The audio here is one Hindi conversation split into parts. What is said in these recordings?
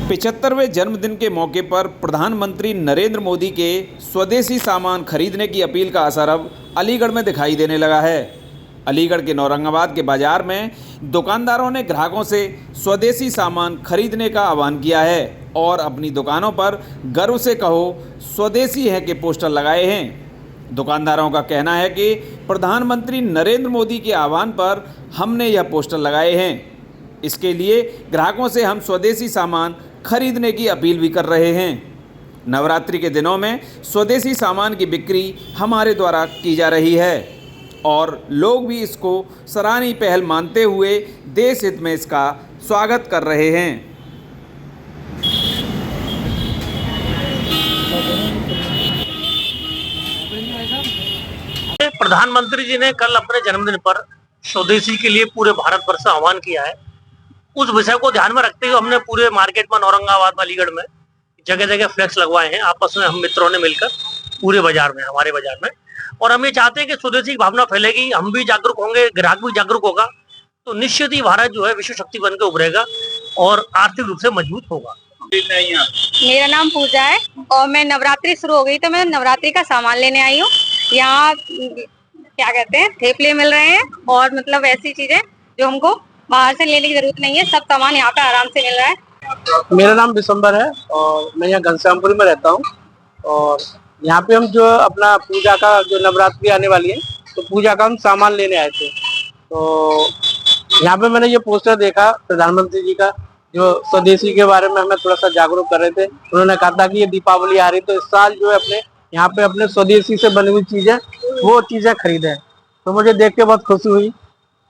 75वें जन्मदिन के मौके पर प्रधानमंत्री नरेंद्र मोदी के स्वदेशी सामान खरीदने की अपील का असर अब अलीगढ़ में दिखाई देने लगा है। अलीगढ़ के नौरंगाबाद के बाजार में दुकानदारों ने ग्राहकों से स्वदेशी सामान खरीदने का आह्वान किया है और अपनी दुकानों पर गर्व से कहो स्वदेशी है के पोस्टर लगाए हैं। दुकानदारों का कहना है कि प्रधानमंत्री नरेंद्र मोदी के आह्वान पर हमने यह पोस्टर लगाए हैं। इसके लिए ग्राहकों से हम स्वदेशी सामान खरीदने की अपील भी कर रहे हैं। नवरात्रि के दिनों में स्वदेशी सामान की बिक्री हमारे द्वारा की जा रही है और लोग भी इसको सराहनीय पहल मानते हुए देश हित में इसका स्वागत कर रहे हैं। प्रधानमंत्री जी ने कल अपने जन्मदिन पर स्वदेशी के लिए पूरे भारत भर से आह्वान किया है। उस विषय को ध्यान में रखते हुए हमने पूरे मार्केट में औरंगाबाद अलीगढ़ में जगह जगह फ्लैक्स लगवाए हैं आपस में हम मित्रों ने मिलकर पूरे बाजार में हमारे बाजार में। और हम ये चाहते हैं कि स्वदेशी की भावना फैलेगी, हम भी जागरूक होंगे, ग्राहक भी जागरूक होगा तो निश्चित ही भारत जो है विश्व शक्ति बनकर उभरेगा और आर्थिक रूप से मजबूत होगा। मेरा नाम पूजा है और मैं नवरात्रि शुरू हो गई तो मैं नवरात्रि का सामान लेने आई हूँ। यहाँ क्या कहते हैं थेपले मिल रहे हैं और मतलब ऐसी चीजें जो हमको बाहर से लेने की जरूरत नहीं है, सब सामान यहाँ पे आराम से मिल रहा है। मेरा नाम दिसंबर है और मैं यहाँ घनश्यामपुर में रहता हूँ और यहाँ पे हम जो अपना पूजा का जो नवरात्रि आने वाली है तो पूजा का हम सामान लेने आए थे। तो यहाँ पे मैंने ये पोस्टर देखा प्रधानमंत्री जी का जो स्वदेशी के बारे में हमें थोड़ा सा जागरूक कर रहे थे। उन्होंने कहा था कि ये दीपावली आ रही तो इस साल जो है अपने यहाँ पे अपने स्वदेशी से बनी हुई चीजें वो चीजें खरीदें। तो मुझे देख के बहुत खुशी हुई।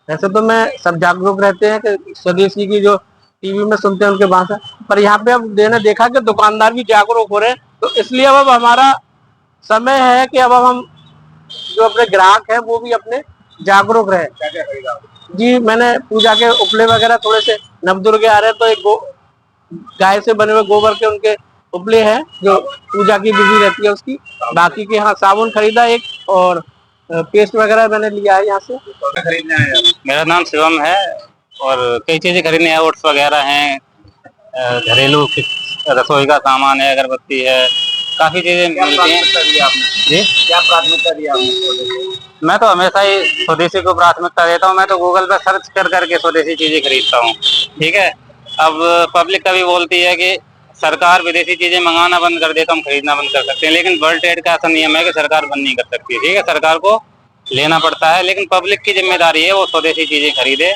वैसे तो मैं सब जागरूक रहते हैं कि स्वदेशी की जो टीवी में सुनते हैं उनके भाषा, पर यहाँ पे अब देखा कि दुकानदार भी जागरूक हो रहे हैं। तो इसलिए अब हमारा समय है कि अब हम जो अपने ग्राहक हैं वो भी अपने जागरूक रहे। जी मैंने पूजा के उपले वगैरह थोड़े से नवदुर्गे आ रहे हैं तो एक गाय से बने हुए गोबर के उनके उपले हैं जो पूजा की विधि रहती है उसकी। बाकी के यहाँ साबुन खरीदा एक और पेस्ट वगैरह मैंने लिया है यहाँ से। मेरा नाम शिवम है और कई चीजें खरीदने हैं, ओट्स वगैरह हैं, घरेलू रसोई का सामान है, अगरबत्ती है, काफी चीजें मिलती हैं। जी क्या प्राथमिकता दी आपने? मैं तो हमेशा ही स्वदेशी को प्राथमिकता देता हूँ। मैं तो गूगल पर सर्च कर करके स्वदेशी चीजें खरीदता हूँ। ठीक है, अब पब्लिक कभी बोलती है कि सरकार विदेशी चीजें मंगाना बंद कर दे तो हम खरीदना बंद कर सकते हैं, लेकिन वर्ल्ड ट्रेड का ऐसा नियम है कि सरकार बंद नहीं कर सकती। ठीक है, सरकार को लेना पड़ता है, लेकिन पब्लिक की जिम्मेदारी है वो स्वदेशी चीजें खरीदे।